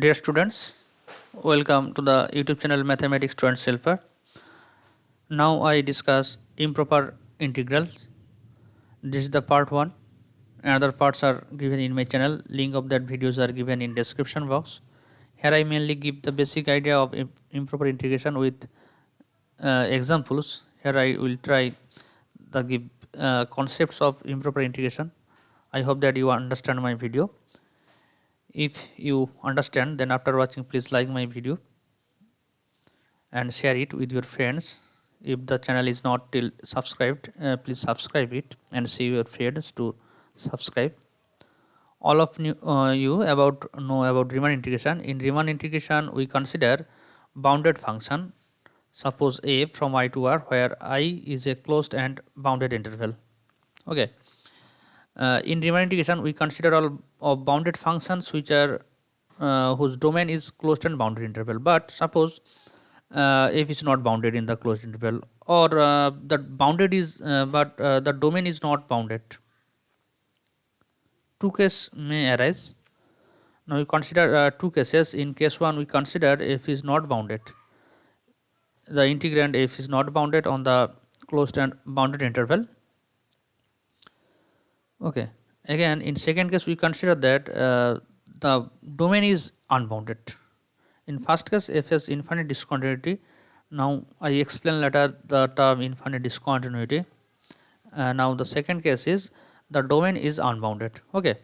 Dear students, welcome to the YouTube channel Mathematics Student Helper. Now I discuss improper integrals. This is the part 1. Another parts are given in my channel. Link of that videos are given in description box. Here I mainly give the basic idea of improper integration with examples. Here I will try to give concepts of improper integration. I hope that you understand my video. If you understand, then after watching please like my video and share it with your friends. If the channel is not till subscribed, please subscribe it and see your friends to subscribe. All of you know about Riemann integration. In Riemann integration we consider bounded function, suppose a from I to r, where I is a closed and bounded interval. Okay. In Riemann integration we consider all of bounded functions which are whose domain is closed and bounded interval. But suppose if it's not bounded in the closed interval, or the bounded is but the domain is not bounded. Two cases may arise. Now we consider two cases. In case 1 we consider f is not bounded. The integrand f is not bounded on the closed and bounded interval. Okay. Again, in second case we consider that the domain is unbounded. In first case f has infinite discontinuity. Now I explain later the term infinite discontinuity. Now the second case is the domain is unbounded. Okay.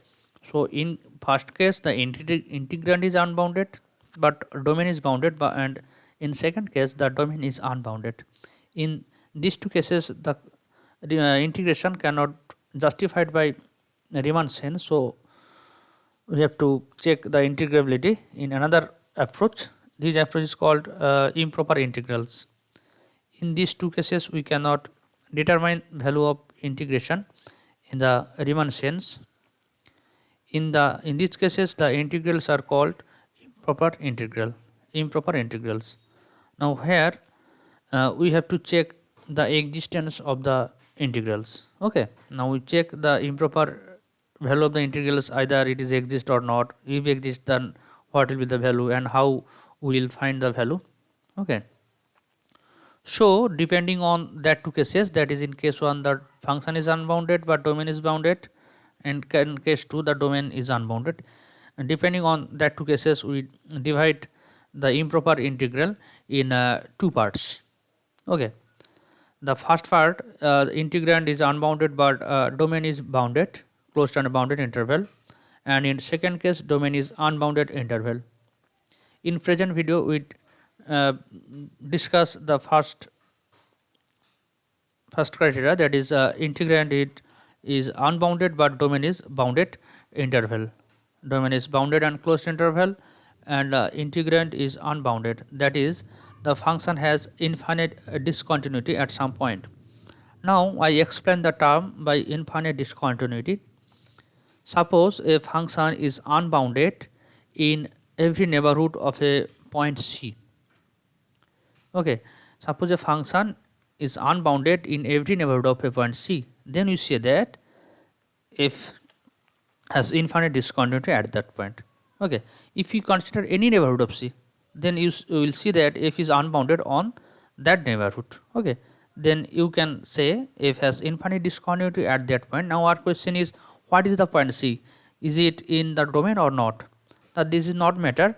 So in first case the integrand is unbounded but domain is bounded, and in second case the domain is unbounded. In these two cases the integration cannot justified by Riemann chain, so we have to check the integrability in another approach. This approach is called improper integrals. In these two cases we cannot determine value of integration in the Riemann chains. In these cases the integrals are called improper integrals. Now here we have to check the existence of the integrals. Okay. Now we check the improper value of the integrals, either it is exist or not. If exist, then what will be the value and how we will find the value. Okay. So depending on that two cases, that is in case 1 the function is unbounded but domain is bounded, and in case 2 the domain is unbounded, and depending on that two cases we divide the improper integral in two parts. Okay. The first part, integrand is unbounded but domain is bounded, closed and bounded interval, and in second case domain is unbounded interval. In present video we discuss the first criteria, that is integrand is unbounded but domain is bounded interval. Domain is bounded and closed interval, and integrand is unbounded, that is the function has infinite discontinuity at some point. Now I explain the term by infinite discontinuity. Suppose a function is unbounded in every neighborhood of a point C. Okay. Suppose a function is unbounded in every neighborhood of a point C, then you say that f has infinite discontinuity at that point. Okay. If you consider any neighborhood of C, then you will see that f is unbounded on that neighborhood. Okay. Then you can say f has infinite discontinuity at that point. Now our question is, what is the point C? Is it in the domain or not? That this is not matter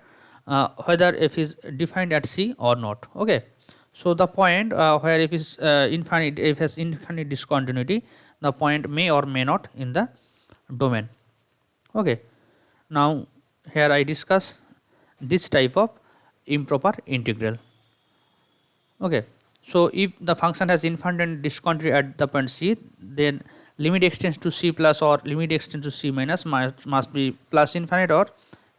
whether f is defined at C or not. Okay. So the point where f is infinite, f has infinite discontinuity, the point may or may not in the domain. Okay. Now here I discuss this type of improper integral. Okay. So if the function has infinite discontinuity at the point C, then limit extends to C plus or limit extends to C minus must be plus infinite or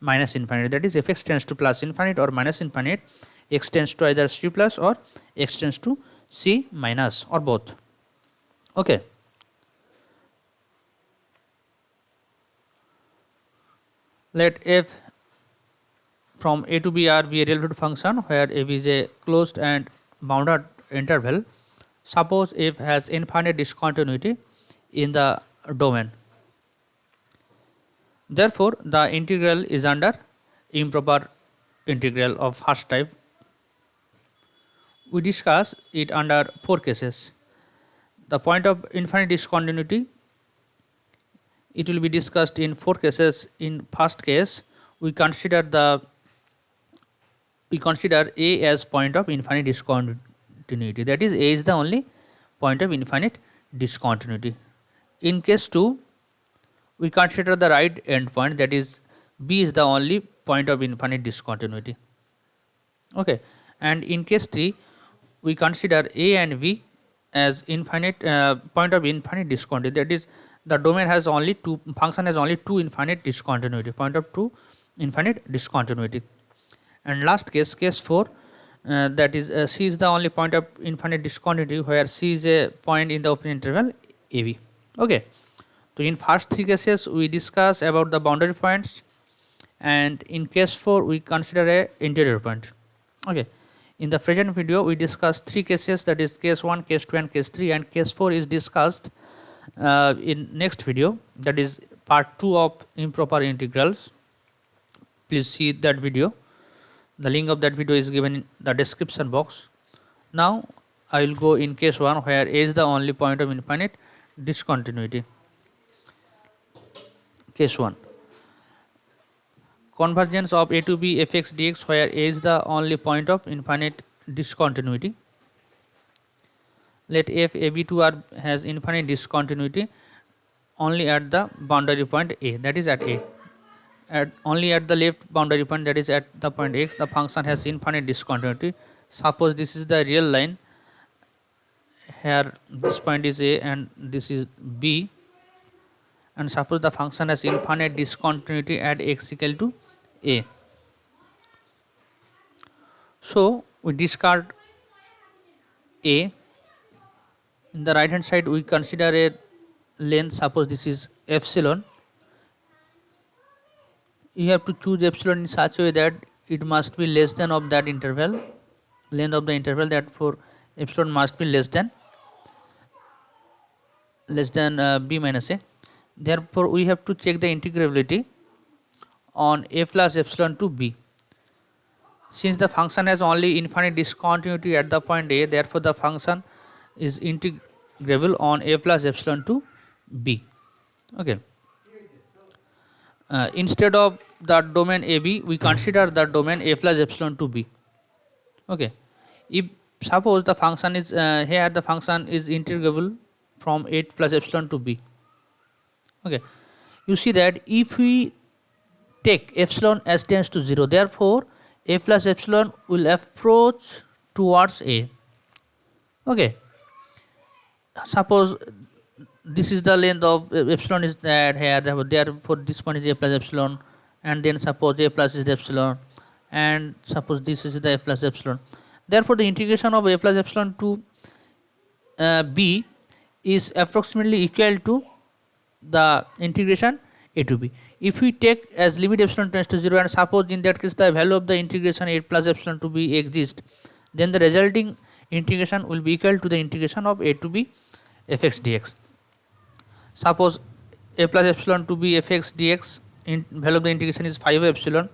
minus infinite. That is, f extends to plus infinite or minus infinite, extends to either C plus or extends to C minus or both. Okay. Let f from a to b r be a real valued function where f is a closed and bounded interval. Suppose f has infinite discontinuity in the domain. Therefore the integral is under improper integral of first type. We discuss it under 4 cases. The point of infinite discontinuity, it will be discussed in 4 cases. In first case, we consider A as point of infinite discontinuity, that is A is the only point of infinite discontinuity. In case 2, we consider the right endpoint, that is B is the only point of infinite discontinuity. Okay, and in case 3, we consider A and B as infinite point of infinite discontinuity, that is the domain has only two, function has only two infinite discontinuity, point of two infinite discontinuity. And last case, case 4, that is C is the only point of infinite discontinuity, where C is a point in the open interval AB. Okay, so in first 3 cases we discuss about the boundary points, and in case 4 we consider a interior point. Okay, in the present video we discuss 3 cases, that is case 1, case 2 and case 3, and case 4 is discussed in next video, that is part 2 of improper integrals. Please see that video. The link of that video is given in the description box. Now I will go in case 1, where A is the only point of infinite discontinuity. Case 1, convergence of A to B fx dx, where A is the only point of infinite discontinuity. Let f AB2 R has infinite discontinuity only at the boundary point A, that is at A. Only at the left boundary point, that is at the point x, the function has infinite discontinuity. Suppose this is the real line, here this point is A and this is B, and suppose the function has infinite discontinuity at x equal to A. So we discard A. In the right hand side we consider a length, suppose this is epsilon. You have to choose epsilon in such a way that it must be less than of that interval, length of the interval, therefore epsilon must be less than b minus a. Therefore we have to check the integrability on a plus epsilon to b. Since the function has only infinite discontinuity at the point A, therefore the function is integrable on a plus epsilon to b. Okay. Instead of the domain AB, we consider the domain a plus epsilon to b. Okay. If suppose the function is here, the function is integrable from a plus epsilon to b. Okay. You see that if we take epsilon as tends to 0, therefore a plus epsilon will approach towards A. Okay. Suppose this is the length of epsilon is that here, therefore this point is a plus epsilon, and then suppose a plus is epsilon, and suppose this is the a plus epsilon. Therefore the integration of a plus epsilon to b is approximately equal to the integration a to b. If we take as limit epsilon tends to 0, and suppose in that case the value of the integration a plus epsilon to b exists, then the resulting integration will be equal to the integration of a to b fx dx. Suppose a plus epsilon to b fx dx, in value of the integration is 5 epsilon.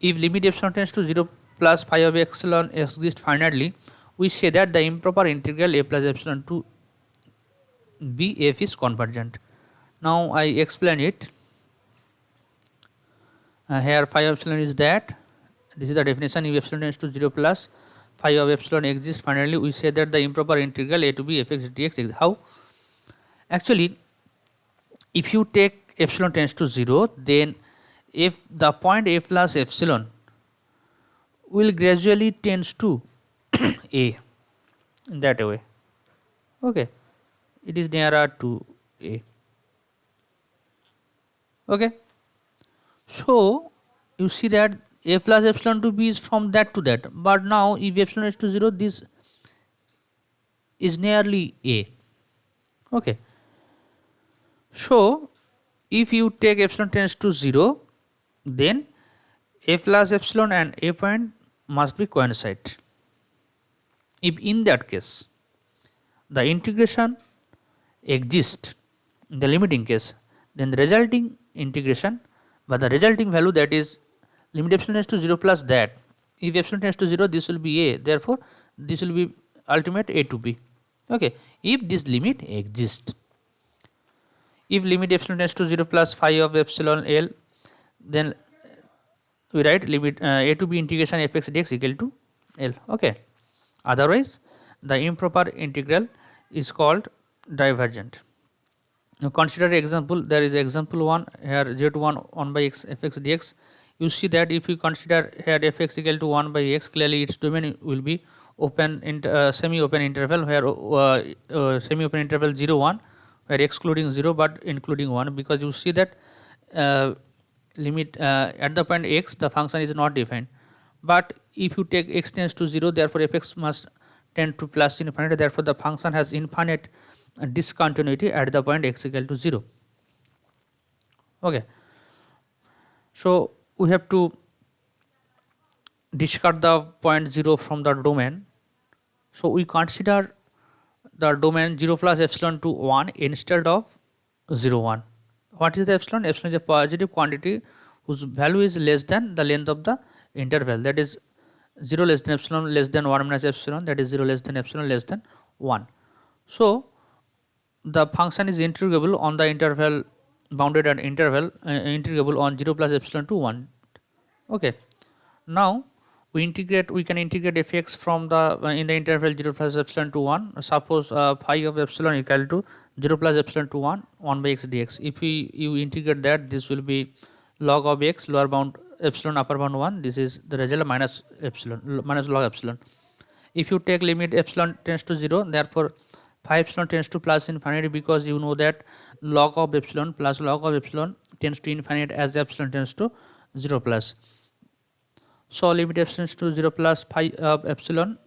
If limit epsilon tends to 0 plus 5 epsilon exists finitely, we say that the improper integral a plus epsilon to b f is convergent. Now I explain it. Here 5 epsilon is that, this is the definition. If epsilon tends to 0 plus 5 of epsilon exists finally, we say that the improper integral a to b fx dx is how. Actually, if you take epsilon tends to 0, then if the point a plus epsilon will gradually tends to a in that way. Okay, it is nearer to a. Okay, so you see that a plus epsilon to b is from that to that, but now if epsilon is to 0, this is nearly a. Okay, so if you take epsilon tends to 0, then a plus epsilon and a point must be coincide. If in that case the integration exists in the limiting case, then the resulting integration, but the resulting value, that is limit epsilon tends to 0 plus that. If epsilon tends to 0, this will be a, therefore this will be ultimate a to b. Okay, if this limit exists. If limit epsilon tends to 0 plus phi of epsilon l, then we write limit a to b integration fx dx equal to l. Okay, otherwise the improper integral is called divergent. Now consider example. There is example 1 here, 0 to 1 by x fx dx. You see that if you consider here fx equal to 1 by x, clearly its domain will be open semi open interval, where semi open interval 0 1, where excluding 0 but including 1, because you see that limit at the point x the function is not defined, but if you take x tends to 0, therefore fx must tend to plus infinity, therefore the function has infinite discontinuity at the point x equal to 0. Okay, so we have to discard the point 0 from the domain. So we consider the domain 0 plus epsilon to 1 instead of 0 1. What is the epsilon? Epsilon is a positive quantity whose value is less than the length of the interval, that is 0 less than epsilon less than 1 minus epsilon, that is 0 less than epsilon less than 1. So the function is integrable on the interval bounded at interval, integrable on 0 plus epsilon to 1. Okay, now we can integrate fx from the in the interval 0 plus epsilon to 1. Suppose phi of epsilon equal to 0 plus epsilon to 1 by x dx. If you integrate that, this will be log of x, lower bound epsilon, upper bound 1. This is the result minus epsilon, minus log epsilon. If you take limit epsilon tends to 0, therefore phi epsilon tends to plus infinity, because you know that log of epsilon plus log of epsilon tends to infinite as epsilon tends to 0 plus. So limit epsilon to 0 plus phi of epsilon,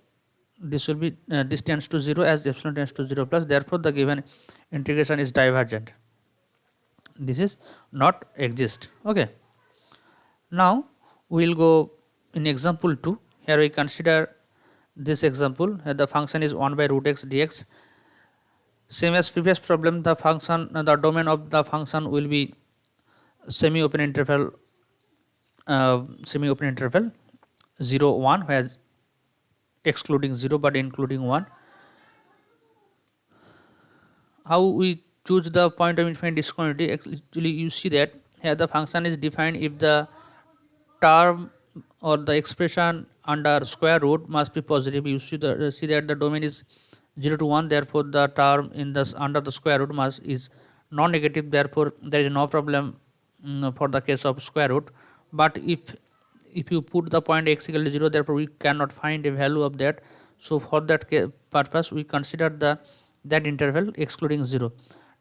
this will be this tends to 0 as epsilon tends to 0 plus, therefore the given integration is divergent. This is not exist. Okay, now we will go in example 2. Here we consider this example, the function is 1 by root x dx. Same as previous problem, the function, the domain of the function will be semi open interval 0 1, where excluding 0 but including 1. How we choose the point of infinite discontinuity? Actually you see that here the function is defined if the term or the expression under square root must be positive. You see that the domain is 0 to 1, therefore the term in the under the square root is non-negative, therefore there is no problem for the case of square root. But if you put the point x equal to 0, therefore we cannot find a value of that. So for that purpose we consider that interval excluding 0.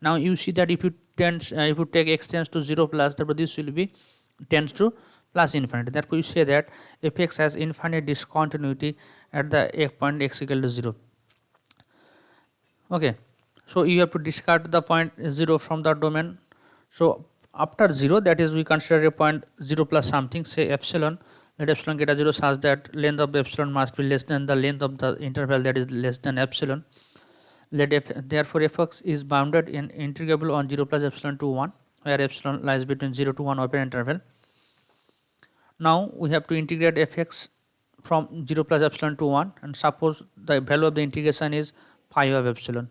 Now you see that if you take x tends to 0 plus, therefore this will be tends to plus infinity, therefore you say that fx has infinite discontinuity at the point x equal to 0. Okay, so you have to discard the point 0 from the domain. So after 0, that is we consider a point 0 plus something, say epsilon. Let epsilon get a 0 such that length of epsilon must be less than the length of the interval, that is less than epsilon. Therefore fx is bounded in integrable on 0 plus epsilon to 1, where epsilon lies between 0 to 1 open interval. Now we have to integrate fx from 0 plus epsilon to 1, and suppose the value of the integration is phi of epsilon.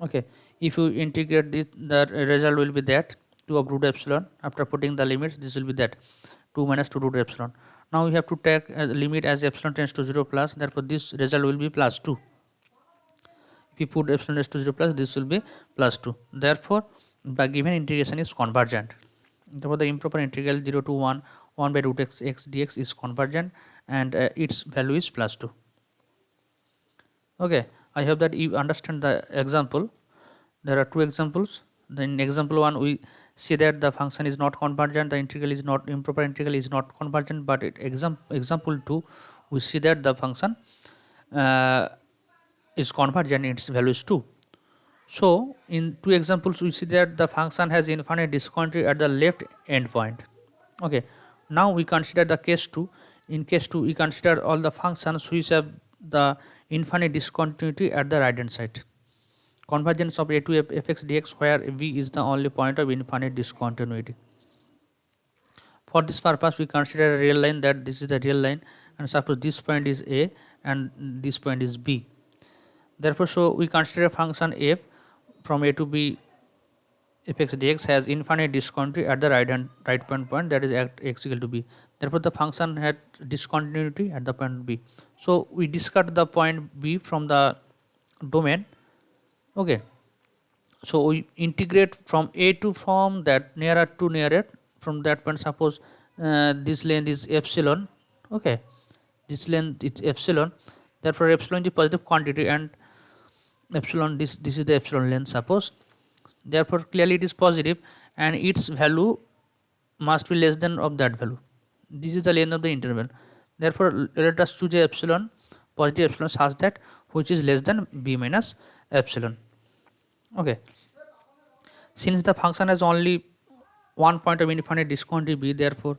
Okay, if you integrate this, the result will be that 2 of root epsilon. After putting the limits, this will be that 2 minus 2 root epsilon. Now we have to take a limit as epsilon tends to 0 plus, therefore this result will be plus 2. If you put epsilon tends to 0 plus, this will be plus 2. Therefore the given integration is convergent. Therefore the improper integral 0 to 1 by root x dx is convergent, and its value is plus 2. Okay, I hope that you understand the example. There are two examples. In example 1 we see that the function is not convergent, the integral is not, improper integral is not convergent, but example 2 we see that the function is convergent, its value is 2. So in two examples we see that the function has infinite discontinuity at the left end point. Okay, now we consider the case 2. In case 2 we consider all the functions which have the infinite discontinuity at the right hand side. Convergence of a to fx dx, where v is the only point of infinite discontinuity. For this purpose we consider a real line, that this is the real line, and suppose this point is a and this point is b. Therefore, so we consider a function f from a to b fx dx has infinite discontinuity at the right point, that is at x equal to b. Therefore, the function had discontinuity at the point b. So we discard the point b from the domain. Okay. So we integrate from a to from that nearer to nearer. From that point, suppose this length is epsilon. Okay, this length is epsilon. Therefore, epsilon is a positive quantity, and epsilon this is the epsilon length. Suppose, therefore, clearly it is positive, and its value must be less than of that value. This is the length of the interval. Therefore, let us choose a epsilon, positive epsilon, such that which is less than b minus epsilon. Okay. Since the function has only one point of infinite discontinuity b, therefore,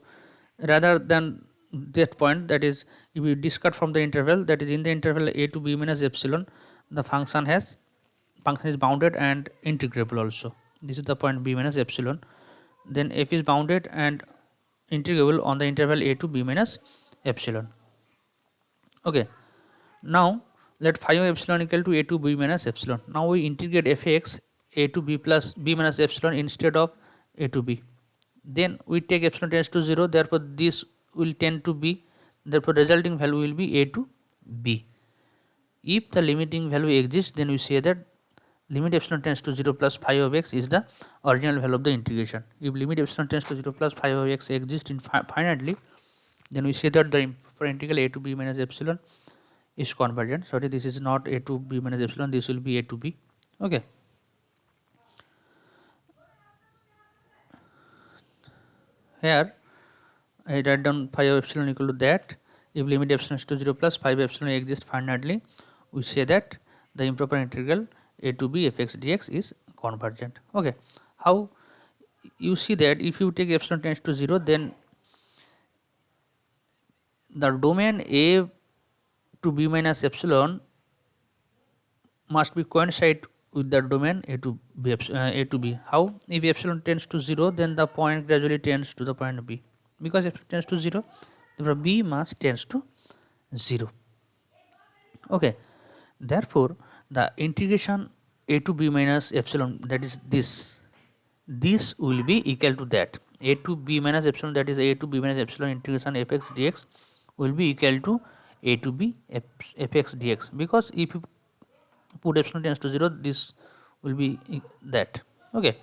rather than that point, that is, if we discard from the interval, that is in the interval a to b minus epsilon, the function is bounded and integrable also. This is the point b minus epsilon. Then f is bounded and integrable on the interval a to b minus epsilon. Okay. Now let phi of epsilon equal to a to b minus epsilon. Now we integrate fx a to b plus b minus epsilon instead of a to b. Then we take epsilon tends to 0, therefore this will tend to b, therefore resulting value will be a to b. If the limiting value exists, then we say that limit epsilon tends to 0 plus phi of x is the original value of the integration. If limit epsilon tends to 0 plus phi of x exists infinitely, then we say that the for integral a to b minus epsilon is convergent. Sorry, this is not a to b minus epsilon, this will be a to b. Okay. Here I write down phi of epsilon equal to that. If limit epsilon is to 0 plus phi of epsilon exists finitely, we say that the improper integral a to b fx dx is convergent. Okay. How? You see that if you take epsilon tends to 0, then the domain a to b minus epsilon must be coincide with the domain a to b. How? If epsilon tends to 0, then the point gradually tends to the point b. Because epsilon tends to 0, therefore b must tends to 0. Okay. Therefore, the integration a to b minus epsilon, that is this will be equal to that a to b minus epsilon, that is a to b minus epsilon integration fx dx will be equal to a to b fx dx, because if you put epsilon tends to 0, this will be that. Okay,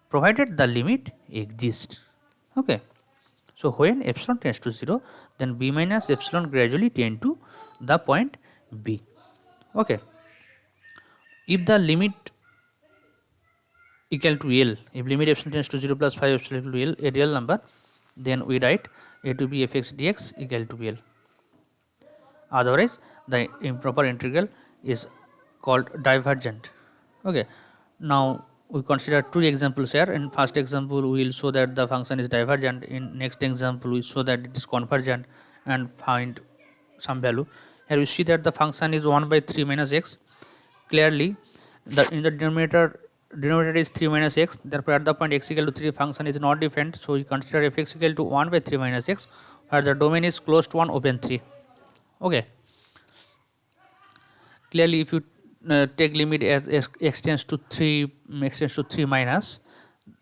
provided the limit exists. Okay, so when epsilon tends to 0, then b minus epsilon gradually tend to the point b. Okay, if the limit equal to L, if limit epsilon tends to 0 plus phi epsilon equal to L, a real number, then we write a to b fx dx equal to L. Otherwise, the improper integral is called divergent. Okay. Now we consider two examples here. In first example, we will show that the function is divergent. In next example, we show that it is convergent and find some value. Here we see that the function is 1 by 3 minus x. Clearly, in the denominator is 3 minus x. Therefore, at the point x equal to 3, function is not different. So we consider fx equal to 1 by 3 minus x, where the domain is closed 1 open 3. Okay. Clearly, if you take limit as x tends to 3 minus,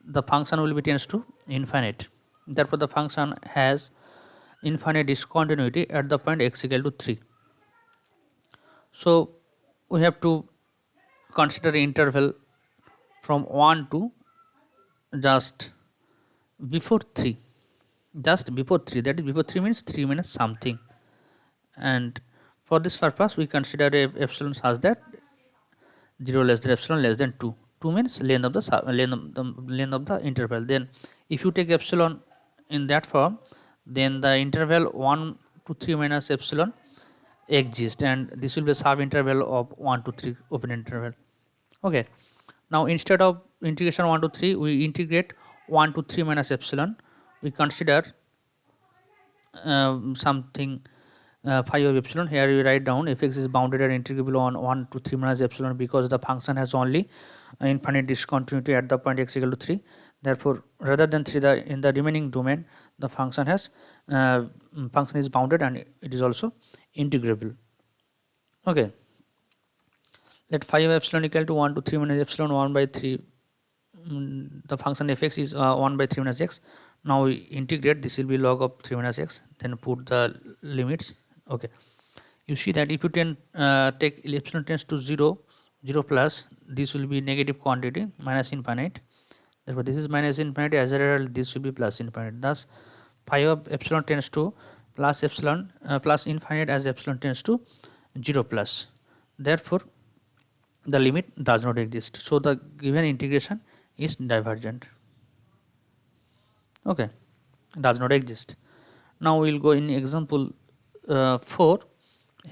the function will be tends to infinite. Therefore, the function has infinite discontinuity at the point x equal to 3. So we have to consider interval from 1 to just before 3. Just before 3, that is before 3 means 3 minus something. And for this purpose, we consider a epsilon such that 0 less than epsilon less than 2. 2 means length of the interval. Then if you take epsilon in that form, then the interval 1 to 3 minus epsilon exists, and this will be a sub interval of 1 to 3 open interval. Okay. Now instead of integration 1 to 3, we integrate 1 to 3 minus epsilon. We consider something phi of epsilon. Here we write down fx is bounded and integrable on 1 to 3 minus epsilon, because the function has only infinite discontinuity at the point x equal to 3. Therefore, rather than 3, in the remaining domain the function has function is bounded and it is also integrable. Okay, let phi of epsilon equal to 1 to 3 minus epsilon 1 by 3. The function fx is 1 by 3 minus x. Now we integrate, this will be log of 3 minus x, then put the limits. Okay, you see that if you take epsilon tends to 0 plus, this will be negative quantity minus infinite. Therefore this is minus infinity, as a result this will be plus infinite. Thus phi of epsilon tends to plus epsilon plus infinite as epsilon tends to 0 plus. Therefore the limit does not exist, so the given integration is divergent. Okay, does not exist. Now we will go in example 4.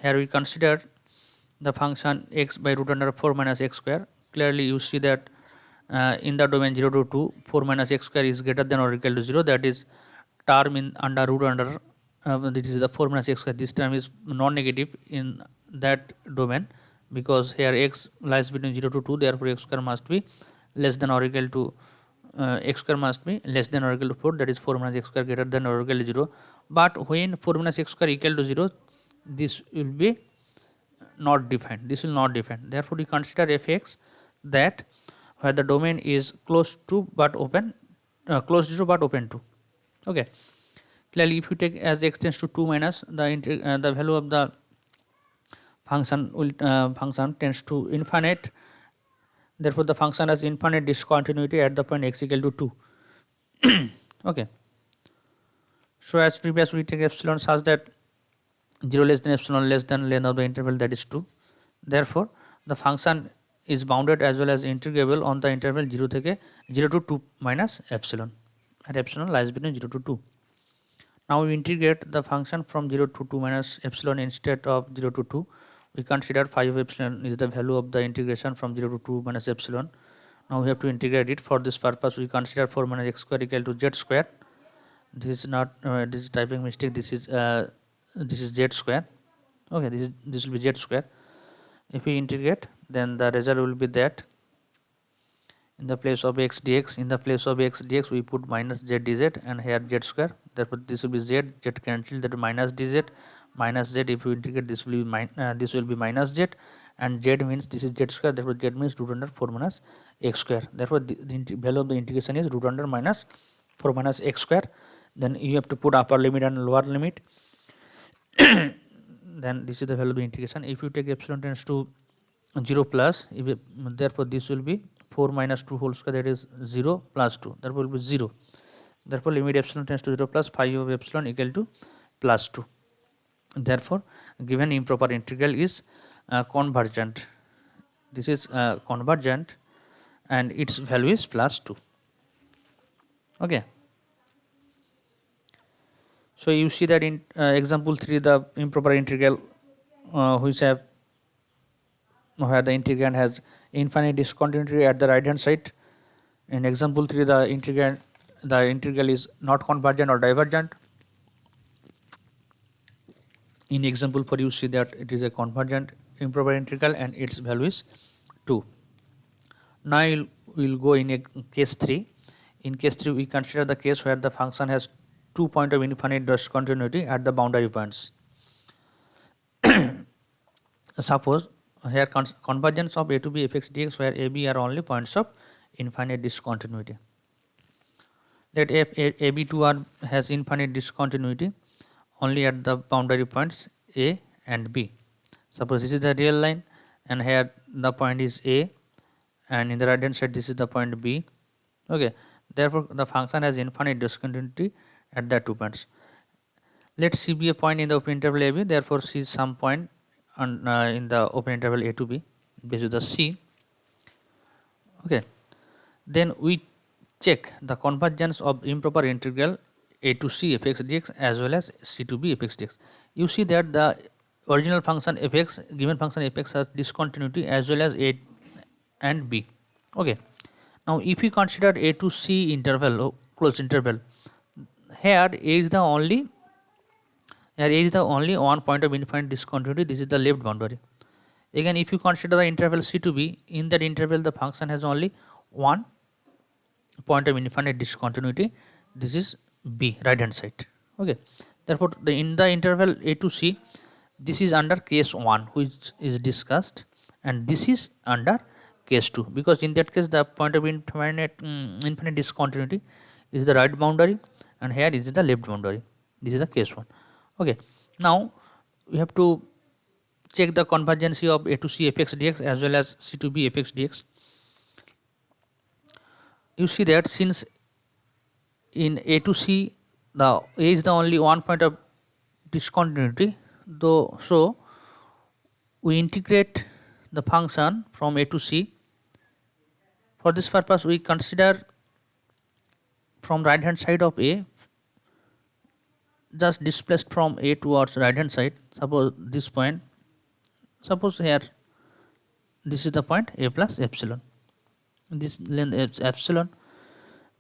Here we consider the function x by root under 4 minus x square. Clearly you see that in the domain 0 to 2, 4 minus x square is greater than or equal to 0, that is term in under root under this is the 4 minus x square, this term is non-negative in that domain, because here x lies between 0 to 2, therefore x square must be less than or equal to x square must be less than or equal to 4, that is 4 minus x square greater than or equal to 0. But when 4 minus x square equal to 0, this will be not defined, this will not define. Therefore we consider fx that where the domain is close to but open close to but open to. Okay, clearly if you take as x tends to 2 minus the value of the function will function tends to infinite, therefore the function has infinite discontinuity at the point x equal to 2. Okay, so as previous we take epsilon such that 0 less than epsilon less than length of the interval, that is 2. Therefore the function is bounded as well as integrable on the interval 0 to 2 minus epsilon, and epsilon lies between 0 to 2. Now we integrate the function from 0 to 2 minus epsilon instead of 0 to 2. We consider phi of epsilon is the value of the integration from 0 to 2 minus epsilon. Now we have to integrate it. For this purpose we consider 4 minus x square equal to z square. This is not this is typing mistake, this is z square. Okay, this will be z square. If we integrate, then the result will be that in the place of x dx we put minus z dz and here z square. Therefore this will be z cancel, that minus dz minus z. If you integrate, this will be this will be minus z, and z means this is z square, therefore z means root under 4 minus x square. Therefore the value of the integration is root under minus 4 minus x square. Then you have to put upper limit and lower limit. Then this is the value of the integration. If you take epsilon tends to 0 plus, therefore this will be 4 minus 2 whole square, that is 0 plus 2, therefore will be 0. Therefore limit epsilon tends to 0 plus phi of epsilon equal to plus 2. Therefore given improper integral is convergent. This is convergent and its value is plus 2. Okay, so you see that in example 3 the improper integral which have where the integrand has infinite discontinuity at the right hand side. In example 3 the integral is not convergent or divergent. In example 4 you see that it is a convergent improper integral and its value is 2. Now we will go in a case 3. In case 3 we consider the case where the function has 2 points of infinite discontinuity at the boundary points. Suppose here convergence of a to b fx dx where a b are only points of infinite discontinuity. Let a b to r has infinite discontinuity only at the boundary points a and b. Suppose this is the real line and here the point is a, and in the right hand side this is the point b. Okay, therefore the function has infinite discontinuity at the 2 points. Let c be a point in the open interval a b, therefore c is some point in the open interval a to b, this is the c. Okay, then we check the convergence of improper integral a to c fx dx as well as c to b fx dx. You see that the original function fx, given function fx has discontinuity as well as a and b. Okay, now if we consider a to c interval, closed interval, here a is the only one point of infinite discontinuity, this is the left boundary. Again if you consider the interval c to b, in that interval the function has only one point of infinite discontinuity. This is B, right hand side. Okay, therefore in the interval a to c, this is under case 1 which is discussed, and this is under case 2, because in that case the point of infinite discontinuity is the right boundary and here is the left boundary. This is the case 1. Okay, now we have to check the convergency of a to c fx dx as well as c to b fx dx. You see that since in a to c the a is the only one point of discontinuity, though, so we integrate the function from a to c. For this purpose we consider from right hand side of a, just displaced from a towards right hand side. Suppose this point, suppose here this is the point a plus epsilon, this length is epsilon.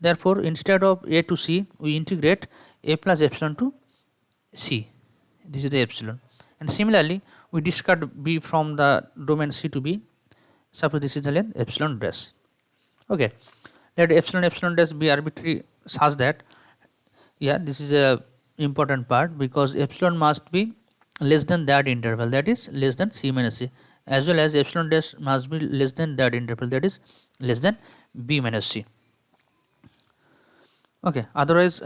Therefore instead of a to c we integrate a plus epsilon to c, this is the epsilon. And similarly we discard b from the domain c to b. Suppose this is the length epsilon dash. Okay, let epsilon dash be arbitrary such that, yeah, this is a important part, because epsilon must be less than that interval, that is less than c minus c, as well as epsilon dash must be less than that interval, that is less than b minus c. Okay, otherwise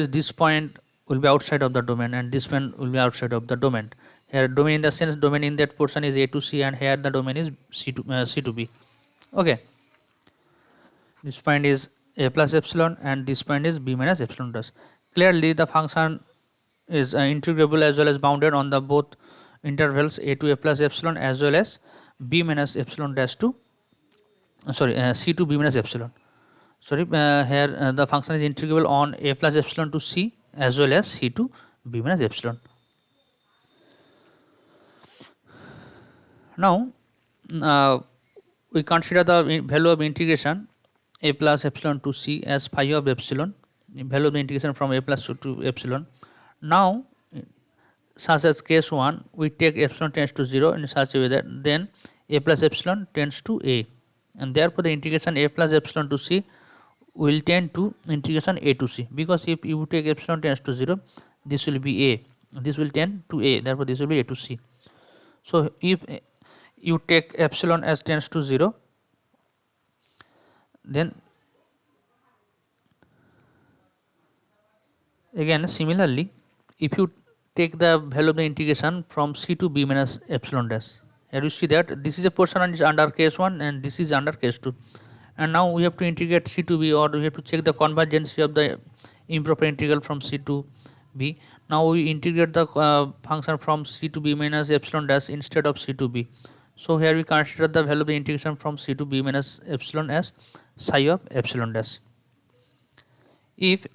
this point will be outside of the domain and this point will be outside of the domain. Here domain in the sense domain in that portion is a to c and here the domain is c to b. Okay, this point is a plus epsilon and this point is b minus epsilon dash. Clearly the function is integrable as well as bounded on the both intervals a to a plus epsilon as well as b minus epsilon dash to c to b minus epsilon. Here the function is integrable on a plus epsilon to c as well as c to b minus epsilon. Now we consider the value of integration a plus epsilon to c as phi of epsilon, value of the integration from a plus to epsilon. Now such as case 1 we take epsilon tends to 0 in such a way that then a plus epsilon tends to a, and therefore the integration a plus epsilon to c will tend to integration a to c, because if you take epsilon tends to 0 this will be a, this will tend to a, therefore this will be a to c. So if you take epsilon as tends to 0, then again similarly if you take the value of the integration from c to b minus epsilon dash, here you see that this is a portion is under case 1 and this is under case 2, and now we have to integrate c to b, or we have to check the convergency of the improper integral from c to b. Now we integrate the function from c to b minus epsilon dash instead of c to b. So here we consider the value of the integration from c to b minus epsilon as psi of epsilon dash. If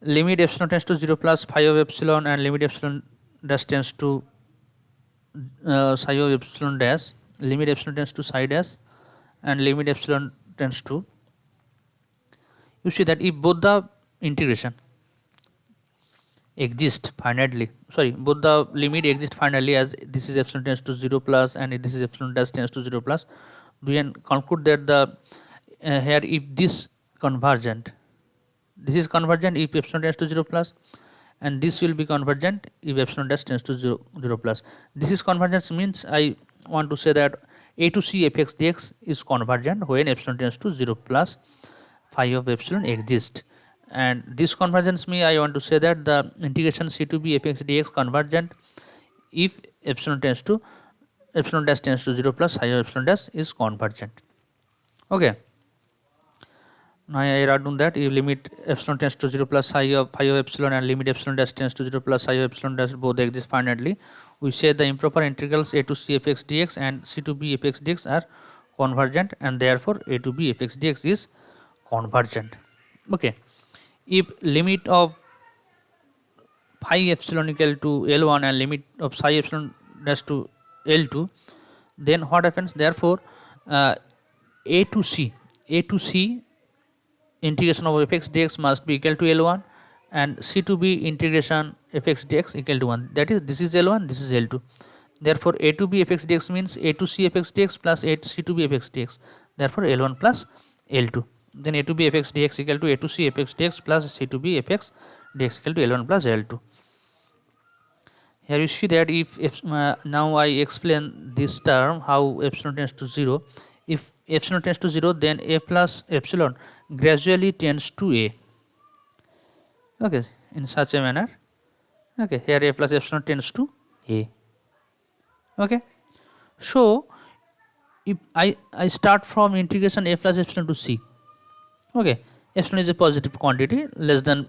limit epsilon tends to 0 plus phi of epsilon and limit epsilon dash tends to psi of epsilon dash, limit epsilon tends to psi dash and limit epsilon tends to, you see that if both the integration exist finitely, both the limit exist finitely, as this is epsilon tends to 0 plus and this is epsilon dash tends to 0 plus, we can conclude that the here if this convergent, this is convergent if epsilon tends to 0 plus, and this will be convergent if epsilon dash tends to 0 plus. This is convergence means I want to say that a to c fx dx is convergent when epsilon tends to 0 plus phi of epsilon exists, and this convergence means I want to say that the integration c to b fx dx convergent if epsilon dash tends to 0 plus phi of epsilon dash is convergent. Okay, now I write down that if limit epsilon tends to 0 plus phi of epsilon and limit epsilon dash tends to 0 plus phi of epsilon dash both exist finitely, we say the improper integrals a to c fx dx and c to b fx dx are convergent, and therefore a to b fx dx is convergent. Okay, if limit of phi epsilon equal to L1 and limit of psi epsilon dash to L2, then what happens? Therefore a to c integration of fx dx must be equal to L1 and c to b integration fx dx equal to 1, that is this is L1, this is L2. Therefore a to b fx dx means a to c fx dx plus a to c to b fx dx, therefore L1 plus L2. Then A to B fx dx equal to A to C fx dx plus C to B fx dx equal to L1 plus L2. Here you see that if now I explain this term how epsilon tends to 0. If epsilon tends to 0, then A plus epsilon gradually tends to A. Okay, in such a manner. Okay, here A plus epsilon tends to A. Okay, so if I start from integration A plus epsilon to C. Okay, epsilon is a positive quantity less than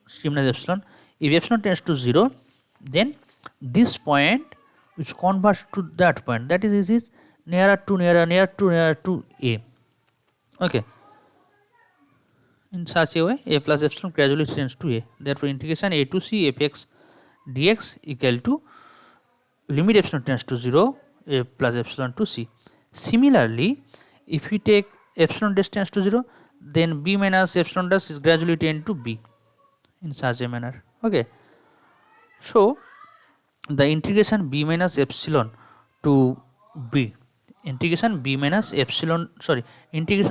C minus epsilon. If epsilon tends to 0, then this point which converts to that point, that is nearer to A. Okay, in such a way A plus epsilon gradually tends to A. Therefore integration A to C fx dx equal to limit epsilon tends to 0 A plus epsilon to C. Similarly, if we take epsilon dash tends to 0, then B minus epsilon dash is gradually tend to B in such a manner. Okay, so the integration B minus epsilon to B, integration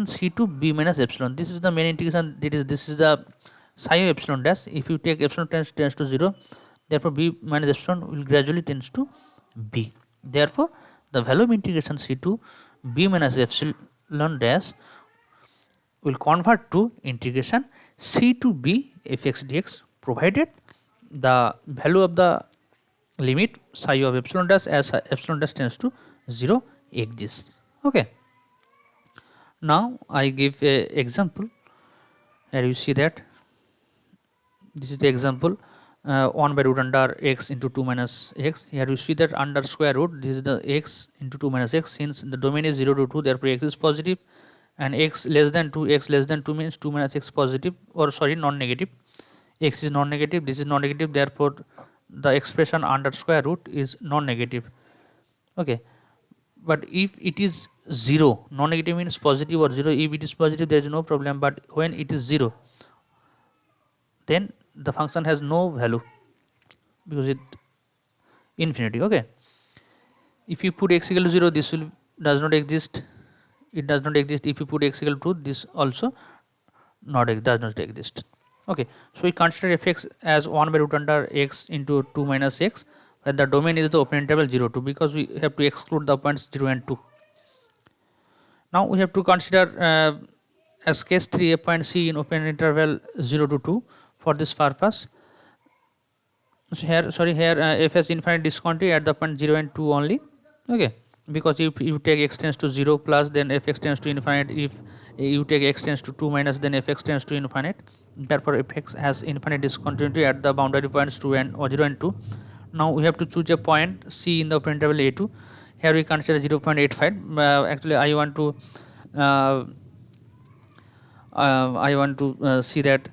C to B minus epsilon, this is the main integration. This is the psi of epsilon dash. If you take epsilon tends to 0, therefore B minus epsilon will gradually tends to B. Therefore the value of integration C to B minus epsilon dash will convert to integration C to B fx dx, provided the value of the limit psi of epsilon dash as epsilon dash tends to 0 exists. Okay, now I give a example. Here you see that this is the example 1 by root under x into 2 minus x. Here you see that under square root, this is the x into 2 minus x. Since the domain is 0 to 2, therefore x is positive, and x less than 2 means 2 minus x positive, or sorry, non-negative. X is non-negative, this is non-negative, therefore the expression under square root is non-negative. Okay, but if it is 0, non-negative means positive or 0. If it is positive, there is no problem, but when it is 0, then the function has no value because it infinity. Okay, if you put x equal to 0, this will does not exist. It does not exist. If you put x equal to 2, this also does not exist. Okay, so we consider fx as 1 by root under x into 2 minus x, where the domain is the open interval 0 2, because we have to exclude the points 0 and 2. Now we have to consider as case 3 a point C in open interval 0 to 2 for this purpose. So here f has infinite discontinuity at the point 0 and 2 only. Okay, because if you take x tends to 0 plus, then fx tends to infinite. If you take x tends to 2 minus, then fx tends to infinite. Therefore fx has infinite discontinuity at the boundary points 2 and 0 and 2. Now we have to choose a point C in the open interval a2. Here we consider 0.85. Actually I want to see that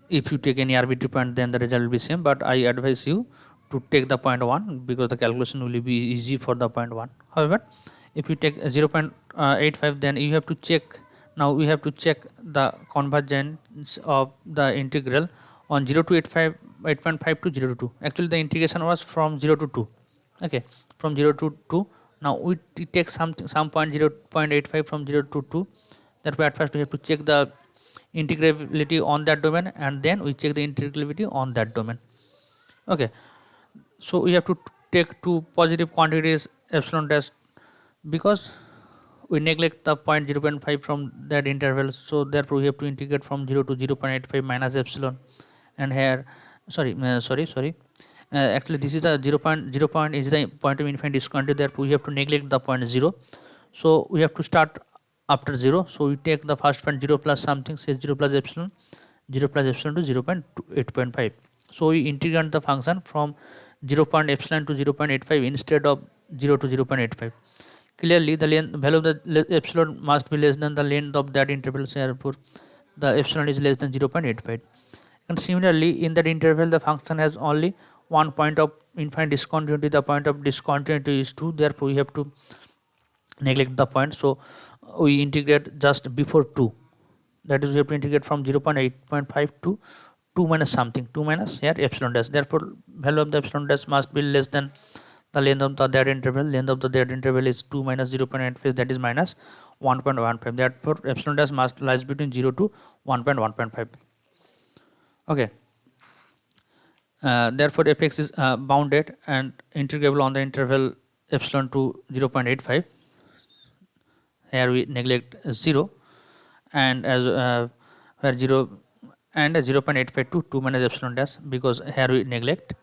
if you take any arbitrary point, then the result will be same, but I advise you to take the point 1 because the calculation will be easy for the point 1. However, if you take 0.85, then you have to check. Now we have to check the convergence of the integral on 0 to 8.5 to 0 to 2. Actually the integration was from 0 to 2. Okay, from 0 to 2. Now we take some point 0.85 from 0 to 2. Therefore at first we have to check the integrability on that domain, and then we check the integrability on that domain. Okay, so we have to take two positive quantities epsilon dash, because we neglect the point 0.5 from that interval, so therefore we have to integrate from 0 to 0.85 minus epsilon. And here actually this is a 0 point is the point of infinite discontinuity, therefore we have to neglect the point 0, so we have to start after 0. So we take the first point 0 plus something, say 0 plus epsilon to 0.8.5. so we integrate the function from 0.epsilon to 0.85 instead of 0 to 0.85. Clearly the value of the epsilon must be less than the length of that interval, so therefore the epsilon is less than 0.85. And similarly in that interval the function has only one point of infinite discontinuity. The point of discontinuity is 2, therefore we have to neglect the point, so we integrate just before 2, that is we have to integrate from 0.8.5 to 2 minus something, 2 minus here epsilon dash. Therefore value of the epsilon dash must be less than the length of the that interval is 2 minus 0.85, that is minus 1.15. Therefore epsilon dash must lies between 0 to 1.1.5. okay. Therefore fx is bounded and integrable on the interval epsilon to 0.85. Here we neglect 0, and as where 0 and 0.85 to 2 minus epsilon dash, because here we neglect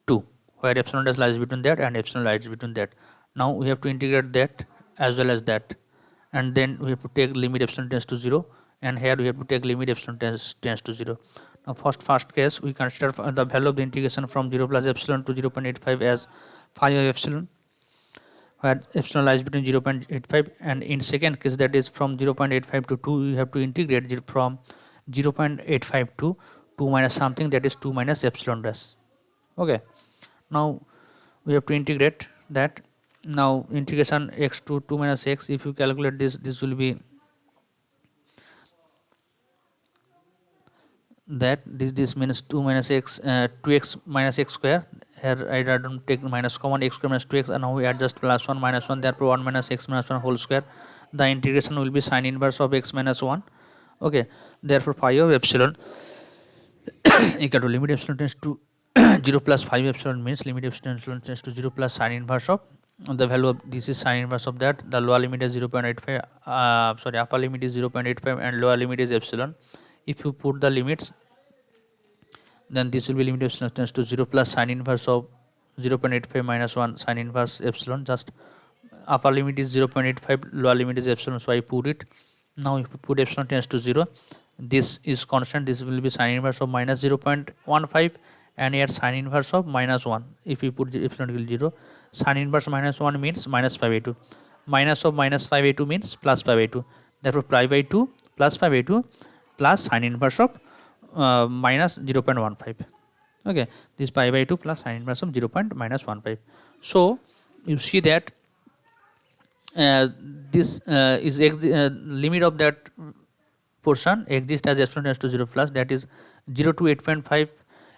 2, where epsilon dash lies between that and epsilon lies between that. Now we have to integrate that as well as that, and then we have to take limit epsilon tends to 0, and here we have to take limit epsilon tends to 0. Now first case, we consider the value of the integration from 0 plus epsilon to 0.85 as phi of epsilon, where epsilon lies between 0.85, and in second case, that is from 0.85 to 2, you have to integrate from 0.85 to 2 minus something, that is 2 minus epsilon dash. Okay, now we have to integrate that. Now integration x to 2 minus x, if you calculate this will be that this means 2 minus x 2x minus x square. Here I don't take minus common, x square minus 2x, and now we add just plus 1 minus 1, therefore 1 minus x minus 1 whole square. The integration will be sine inverse of x minus 1. Okay, therefore phi of epsilon equal to limit epsilon tends to 0 plus phi epsilon means limit epsilon tends to 0 plus sine inverse of the value of this is sine inverse of that. The lower limit is 0.85, sorry, upper limit is 0.85 and lower limit is epsilon. If you put the limits, then this will be limit epsilon tends to 0 plus sine inverse of 0.85 minus 1 sine inverse epsilon. Just upper limit is 0.85, lower limit is epsilon, so I put it. Now if you put epsilon tends to 0, this is constant, this will be sine inverse of minus 0.15, and here sine inverse of minus 1. If you put epsilon equal to 0, sine inverse minus 1 means minus 5/2, minus of minus 5/2 means plus 5/2. Therefore pi by 2 plus 5/2 plus sine inverse of minus 0.15. okay, this pi by 2 plus sine inverse of 0.15. So you see that this is limit of that portion exists as epsilon tends to 0 plus, that is 0 to 8.5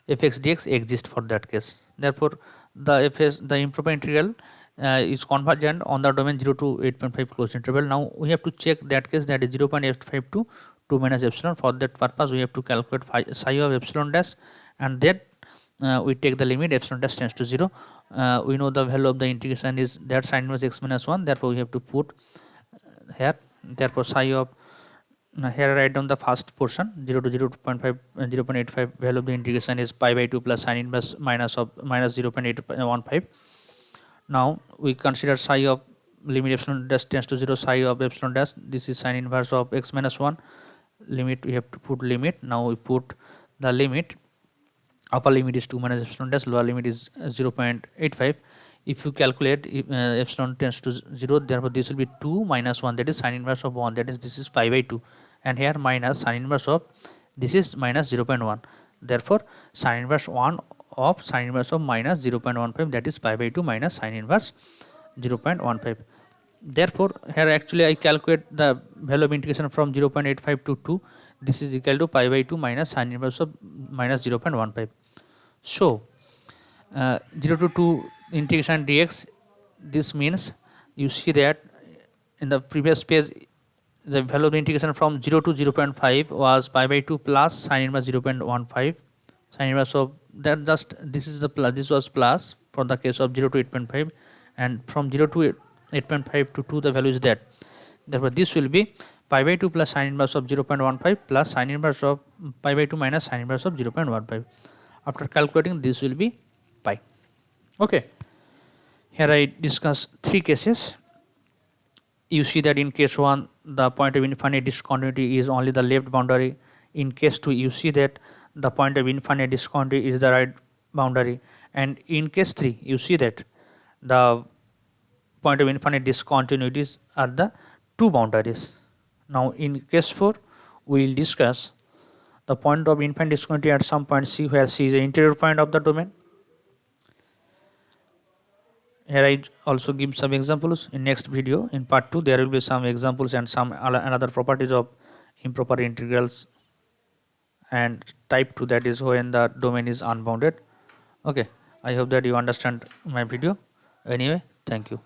fx dx exists for that case. Therefore the improper integral is convergent on the domain 0 to 8.5 closed interval. Now we have to check that case, that is 0.85 to 2 minus epsilon. For that purpose we have to calculate psi of epsilon dash, and then we take the limit epsilon dash tends to 0. We know the value of the integration is that sine inverse x minus 1, therefore we have to put here. Therefore psi of here I write down the first portion 0 to 0.5 0.85, value of the integration is pi by 2 plus sine inverse minus 0.815. Now we consider psi of limit epsilon dash tends to 0, psi of epsilon dash, this is sine inverse of x minus 1. Limit, we have to put limit. Now we put the limit, upper limit is 2 minus epsilon dash, lower limit is 0.85. If you calculate epsilon tends to 0, therefore this will be 2 minus 1, that is sine inverse of 1, that is this is pi by 2, and here minus sine inverse of this is minus 0.1. Therefore sine inverse 1 of sine inverse of minus 0.15, that is pi by 2 minus sine inverse 0.15. Therefore here actually I calculate the value of integration from 0.85 to 2, this is equal to pi by 2 minus sine inverse of minus 0.15. So 0 to 2 integration dx, this means you see that in the previous page the value of the integration from 0 to 0.5 was pi by 2 plus sine inverse 0.15, sine inverse of that, just this is the plus, this was plus for the case of 0 to 8.5, and from 0 to 8.5 to 2 the value is that. Therefore this will be pi by 2 plus sine inverse of 0.15 plus sine inverse of pi by 2 minus sine inverse of 0.15. After calculating, this will be pi. Okay, here I discuss 3 cases. You see that in case 1 the point of infinite discontinuity is only the left boundary. In case 2 you see that the point of infinite discontinuity is the right boundary, and in case 3 you see that the point of infinite discontinuities are the 2 boundaries. Now in case 4 we will discuss the point of infinite discontinuity at some point C, where C is the interior point of the domain. Here I also give some examples in next video. In part 2 there will be some examples and some another properties of improper integrals, and type 2, that is when the domain is unbounded. Okay, I hope that you understand my video. Anyway, thank you.